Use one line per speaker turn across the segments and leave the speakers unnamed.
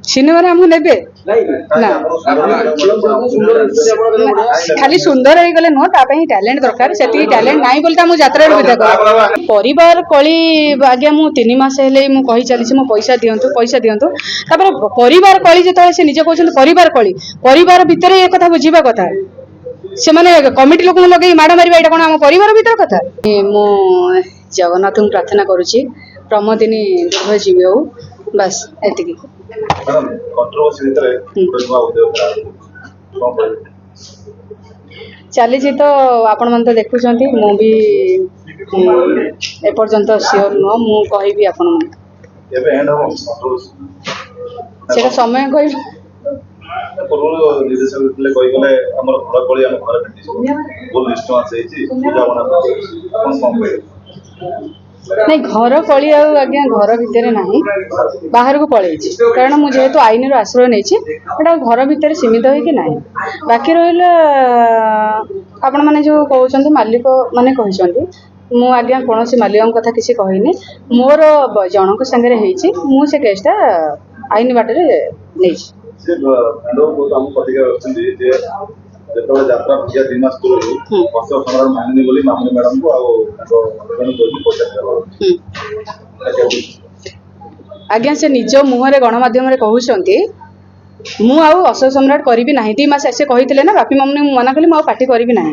Cinema आमको ने ना खाली सुंदर हो गले नुह टैलेंट दरकार से टैलेंट ना बोलता मुझे यात्रा विदा कर परिवार कली आज्ञा मु 3 मास हेले मु कहि चली मो पैसा दियंतु परिवार कली जो से निजे कहते परिवार कली परिवार भितर ये कथा बुझा कथा से माने कमिटी लोक लगे माड़ मारे ये कौन आम परिवार भीतर कथा मु जगन्नाथ को प्रार्थना करुच्ची प्रमोदिनी दीर्घ जीवी हो बस एति चली तो आपण मन तो देखुं मु भी एपर्यंत सियोर नुह मु कहि आपण से समय कह नहीं घर कली आज्ञा घर भितर ना बाहर को पलि कारण मुझे जेहेतु आईन आश्रय नहीं घर भितर सीमित होना बाकी रहा आपण मैंने जो कहते मालिक मैंने कहते मु आज्ञा कौन मालिक कथा किसी कहनी मोर जनक सांगे मुझे केसटा आईन बाटर नहीं आज्ञा से निज मुहर गणमाध्यम कहते मु अशोक सम्राट करी ना 2 मास से कही ना बापी मम्मी मना कली मुझे पार्टी करी ना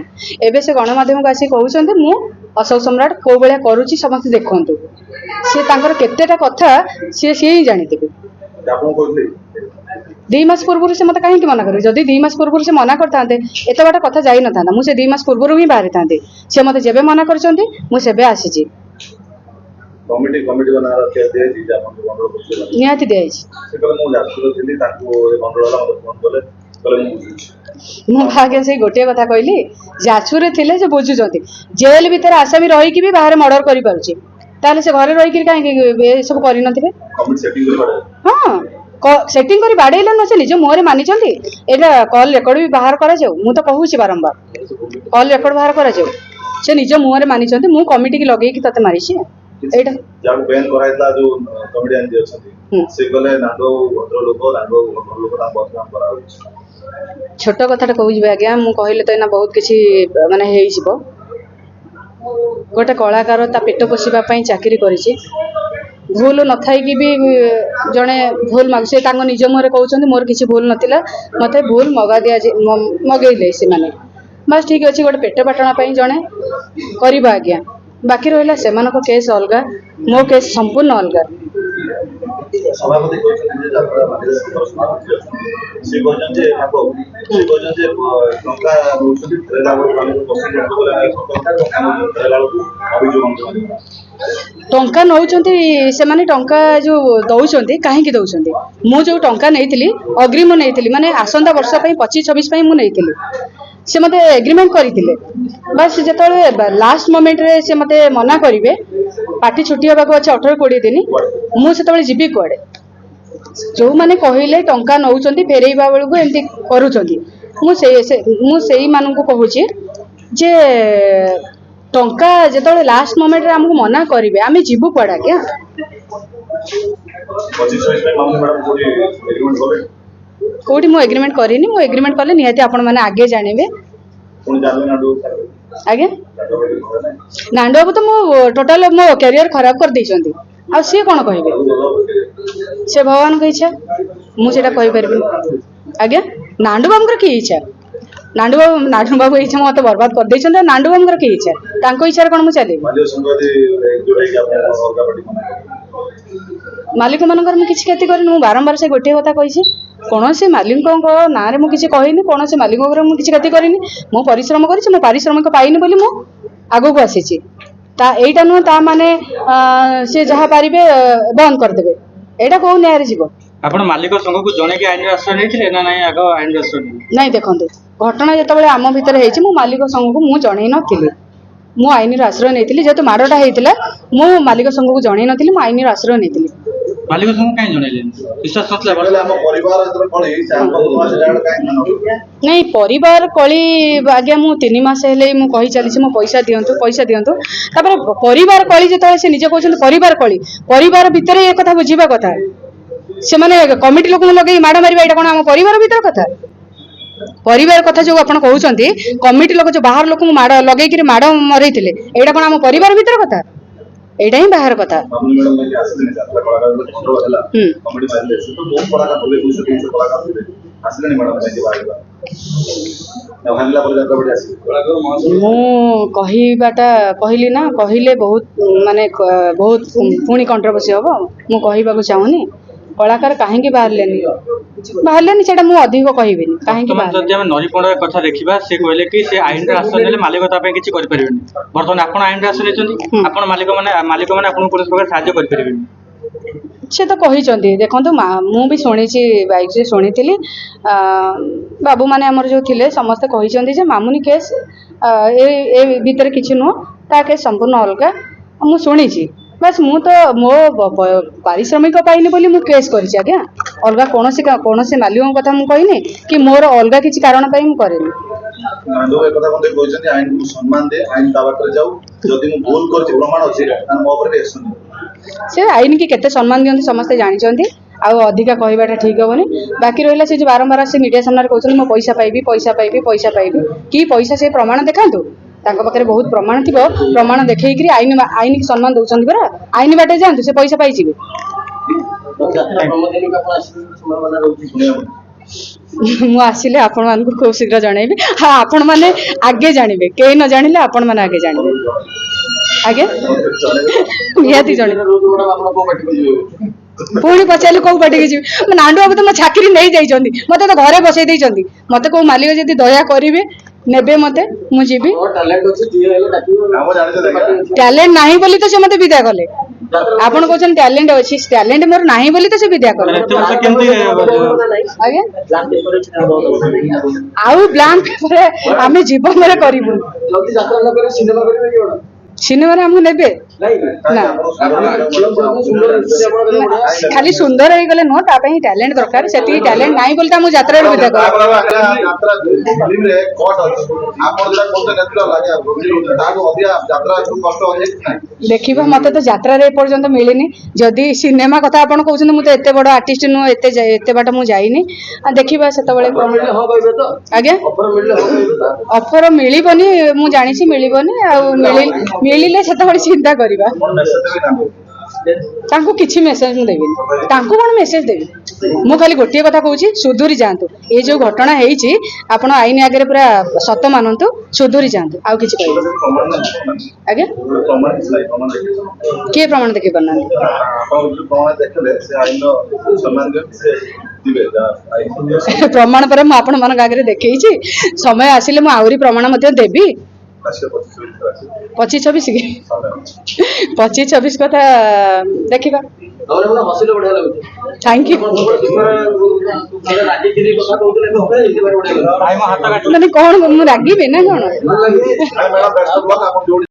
एवं से गणमाध्यम को आसिक कहते मु अशोक सम्राट कौ भाया करुच्ची समस्त देखु सी केतेटा कथा सी ही जानी 2 मास पूर्व से मत कहीं मना कर जदि 2 मास पूर्व से मना करते एत बाट कथा जाई न था मुझे 2 मास पूर्व ही बाहरी था सी मत जेबे मना कर मुझे आसी निहाती दिखाई मुझे से गोटे कथा कहली जाजपुर थे से बुझुंट जेल भीतर आशा भी रहीकि भी बाहर मर्डर कर से घरे रही कहीं सब कर हाँ सेटिंग करी बाड़ेला न से निज मुहरे मानी एटा कॉल रेकर्ड भी बाहर करा जाऊ मु तो कहूँ बारंबार कॉल रेकर्ड बाहर करा जाऊ से निज मुहरे मानी मु कमिटी की लगे तते मारी एटा जान बैन कराइतला जो कॉमेडियन जे अछथि से गले नाडो भद्र लोक नाडो भद्र लोक ता बदनाम करा छोट कथाटा कहू आज्ञा मु कहले तो ना बहुत किछि माने हेइ जिवो गोटे कलाकार ता पेट पोषिबा पई चाकरी करिछि भूल न थाई कि भी जड़े भूल माग से निज मुहर कहते मोर किसी भूल नाला मत भूल मगा दि मगेले से माने बस ठीक अच्छे गोटे पेट पाटना जड़े करवा आज्ञा बाकी रहा से केस अलग मो केस संपूर्ण अलग टंका नौ से माने टंका जो दौरान कहीं दौरान मु जो टंका नहीं अग्रिम नहीं माने आसंता वर्ष 25-26 मुझे से मत एग्रीमेंट करते बस जो लास्ट मोमेंट रे से मत मना करेंगे पार्टी छुट्टी होगा अच्छे 18-20 दिन मुझे जीवी कड़े जो मैंने कहले टंका नौ फेरईवा बेलू एमती करुँच मानू कहूँ जे टंका जो लास्ट मोमेंट रे हमको मना करेंगे आम जीवु कड़ा क्या कौटी मु एग्रीमेंट करिनी मु एग्रीमेंट कले निहाती आपण माने आगे जानिबे आगे नांडो बाबू तो मो टोटल मो कैरियर खराब कर दी आ सी कौन कहे से भगवान की इच्छा मुझे कही पारि आज्ञा नांडू बाबू की इच्छा नांडू बाबू इच्छा मत बर्बाद कर देछन नांडू बाबू की इच्छा तांको इच्छा कौन मु चली मालिक मानकर मुझे किसी क्षति करनी बारंबार से गोटे कथा कही कौन से मालिक ना रे मुझे कहनी कौन से मालिक मुझे किसी क्षति करनी मो परिश्रम कर पारिश्रमिक पाइनि बोली मु आगो को आसी एटा नुह ता माने से जहाँ पारे बंद करदे एटा कौ न्याय जीव
आपण मालिक संघ को जणे के आईन आश्रय नहीं ना नहीं आगो आईन आश्रय
नहीं देखते घटना जो आम भितर मु मालिक संघ को मुझे जन नी मु आईन आश्रय नहीं जेहेतु माड़टा होता मु मालिक संघ को जन नी मु आईन आश्रय नहीं
मालिक संघ कहीं जनइले विश्वास नथला हम परिवार जतरे कळी
नहीं परिवार कली आज्ञा मु 3 मास हेले मु कहि चली मो पैसा दियंतु परिवार कली जो से निजे कहते परिवार कली परिवार भितर ये कथा बुझा कथा ସେମାନେ କମିଟି ଲୋକଙ୍କୁ ଲଗେଇ ମାଡ଼ ମାରିବା ଏଇଟା କଣ ଆମ ପରିବାର ଭିତର କଥା? ପରିବାର କଥା ଯୋଉ ଆପଣ କହୁଛନ୍ତି କମିଟି ଲୋକ ଯୋଉ ବାହାର ଲୋକଙ୍କୁ ମାଡ଼ ଲଗେଇକିରି ମାଡ଼ ମରେଇଥିଲେ ଏଇଟା କଣ ଆମ ପରିବାର ଭିତର କଥା? ଏଇଟା ହିଁ ବାହାର କଥା। ମୁଁ କହିବାଟା କହିଲି ନା କହିଲେ ବହୁତ ମାନେ ବହୁତ ପୁଣି କଣ୍ଟ୍ରୋଭର୍ସି ହବ। ମୁଁ କହିବାକୁ ଚାହୁଁନି କଳାକାର କାହିଁକି ବାହାରିଲେନି ସେଟା ମୁଁ ଅଧିକ କହିବିନି କାହିଁକି
ଯଦି ଆମେ ନରିପଡ଼ା କଥା ଦେଖିବା ସେ କହିଲେ କି ସେ ଆଇନରେ ଆଶ୍ରୟ ନେଲେ ମାଲିକ ତା ପାଇଁ କିଛି କରିପାରିବେନି। ବର୍ତ୍ତମାନ ଆପଣ ଆଇନରେ ଆଶ୍ରୟ ନେଇଛନ୍ତି ଆପଣ ମାଲିକ ମାନେ ଆପଣଙ୍କୁ କୌଣସି ପ୍ରକାର ସାହାଯ୍ୟ କରିପାରିବେନି।
ସେ ତ କହିଛନ୍ତି ଦେଖନ୍ତୁ ମୁଁ ବି ଶୁଣିଛି ବାଇକ୍ରେ ଶୁଣିଥିଲି ବାବୁ ମାନେ ଆମର ଯୋଉ ଥିଲେ ସମସ୍ତେ କହିଛନ୍ତି ଯେ ମାମୁନି କେସ୍ ଏ ଭିତରେ କିଛି ନୁହଁ ତା କେସ୍ ସମ୍ପୂର୍ଣ୍ଣ ଅଲଗା। ମୁଁ ଶୁଣିଛି ବାସ୍ ମୁଁ ତ ମୋ ପାରିଶ୍ରମିକ ପାଇନି ବୋଲି ମୁଁ କେସ୍ କରିଛି ଆଜ୍ଞା। ଅଲଗା କୌଣସି ମାଲିକଙ୍କ କଥା ମୁଁ କହିନି କି ମୋର ଅଲଗା କିଛି କାରଣ ପାଇଁ ମୁଁ କରେନି। ସେ ଆଇନ କି କେତେ ସମ୍ମାନ ଦିଅନ୍ତି ସମସ୍ତେ ଜାଣିଛନ୍ତି ଆଉ ଅଧିକା କହିବାଟା ଠିକ ହବନି। ବାକି ରହିଲା ସେ ଯୋଉ ବାରମ୍ବାର ସେ ମିଡିଆ ସାମ୍ନାରେ କହୁଛନ୍ତି ମୁଁ ପଇସା ପାଇବି କି ପଇସା ସେ ପ୍ରମାଣ ଦେଖାନ୍ତୁ। ତାଙ୍କ ପାଖରେ ବହୁତ ପ୍ରମାଣ ଥିବ ପ୍ରମାଣ ଦେଖେଇକିରି ଆଇନ କି ସମ୍ମାନ ଦଉଛନ୍ତି ପରା। ଆଇନ ବାଟେ ଯାଆନ୍ତୁ ସେ ପଇସା ପାଇଯିବେ। ମୁଁ ଆସିଲେ ଆପଣ ମାନଙ୍କୁ ଖୁବ ଶୀଘ୍ର ଜଣେଇବି। ହଁ ଆପଣ ମାନେ ଆଗେ ଜାଣିବେ କେହି ନ ଜାଣିଲେ ଆପଣ ମାନେ ଆଗେ ଜାଣିବେ। ଆଜ୍ଞା ନିହାତି ଜଣେଇବି। ପୁଣି ପଚାରିଲେ କୋଉ ପାଟିକି ଯିବି? ନାଣ୍ଡୁ ବାବୁ ତ ମୋ ଚାକିରି ନେଇଯାଇଛନ୍ତି ମତେ ତ ଘରେ ବସେଇ ଦେଇଛନ୍ତି। ମତେ କୋଉ ମାଲିକ ଯଦି ଦୟା କରିବେ ନେବେ ମତେ ମୁଁ ଯିବି। ଟ୍ୟାଲେଣ୍ଟ ନାହିଁ ବୋଲି ତ ସେ ମତେ ବିଦା କଲେ। ଆପଣ କହୁଛନ୍ତି ଟ୍ୟାଲେଣ୍ଟ ଅଛି ଟ୍ୟାଲେଣ୍ଟ ମୋର ନାହିଁ ବୋଲି ତ ସେ ବିଦା କଲେ। ଆଜ୍ଞା ଆଉ ବ୍ଲାଙ୍କ ପେପର ଆମେ ଜୀବନରେ କରିବୁ। ସିନେମାରେ ଆମକୁ ନେବେ ନା ଖାଲି ସୁନ୍ଦର ହେଇଗଲେ ନୁହଁ ତା ପାଇଁ ଟ୍ୟାଲେଣ୍ଟ ଦରକାର। ସେତିକି ଟ୍ୟାଲେଣ୍ଟ ନାହିଁ ବୋଲି ତ ଆମକୁ ଯାତ୍ରାରୁ ବିଦା କଲେ। ଦେଖିବା ମତେ ତ ଯାତ୍ରାରେ ଏପର୍ଯ୍ୟନ୍ତ ମିଳିନି। ଯଦି ସିନେମା କଥା ଆପଣ କହୁଛନ୍ତି ମୁଁ ତ ଏତେ ବଡ ଆର୍ଟିଷ୍ଟ ନୁହଁ ଏତେ ବାଟ ମୁଁ ଯାଇନି। ଦେଖିବା ସେତେବେଳେ ଆଜ୍ଞା ଅଫର ମିଳିବନି ମୁଁ ଜାଣିଛି ମିଳିବନି ଆଉ ମିଳିଲେ ସେତେବେଳେ ଚିନ୍ତା କରିବା। ତାଙ୍କୁ କିଛି ମେସେଜ ମୁଁ ଦେବିନି। ତାଙ୍କୁ କଣ ମେସେଜ ଦେବି? ମୁଁ ଖାଲି ଗୋଟିଏ କଥା କହୁଛି ସୁଧୁରି ଯାଆନ୍ତୁ। ଏଇ ଯୋଉ ଘଟଣା ହେଇଛି ଆପଣ ଆଇନ ଆଗରେ ପୁରା ସତ ମାନନ୍ତୁ ସୁଧୁରି ଯାଆନ୍ତୁ ଆଉ କିଛି କହିବି। ଆଜ୍ଞା କିଏ ପ୍ରମାଣ ଦେଖେଇ ପାରୁନାହାନ୍ତି? ପ୍ରମାଣ ପରେ ମୁଁ ଆପଣ ମାନଙ୍କ ଆଗରେ ଦେଖେଇଛି। ସମୟ ଆସିଲେ ମୁଁ ଆହୁରି ପ୍ରମାଣ ମଧ୍ୟ ଦେବି। 25-26 କଥା ଦେଖିବା। Thank you. ମାନେ କଣ ମୁଁ ରାଗିବି ନା କଣ?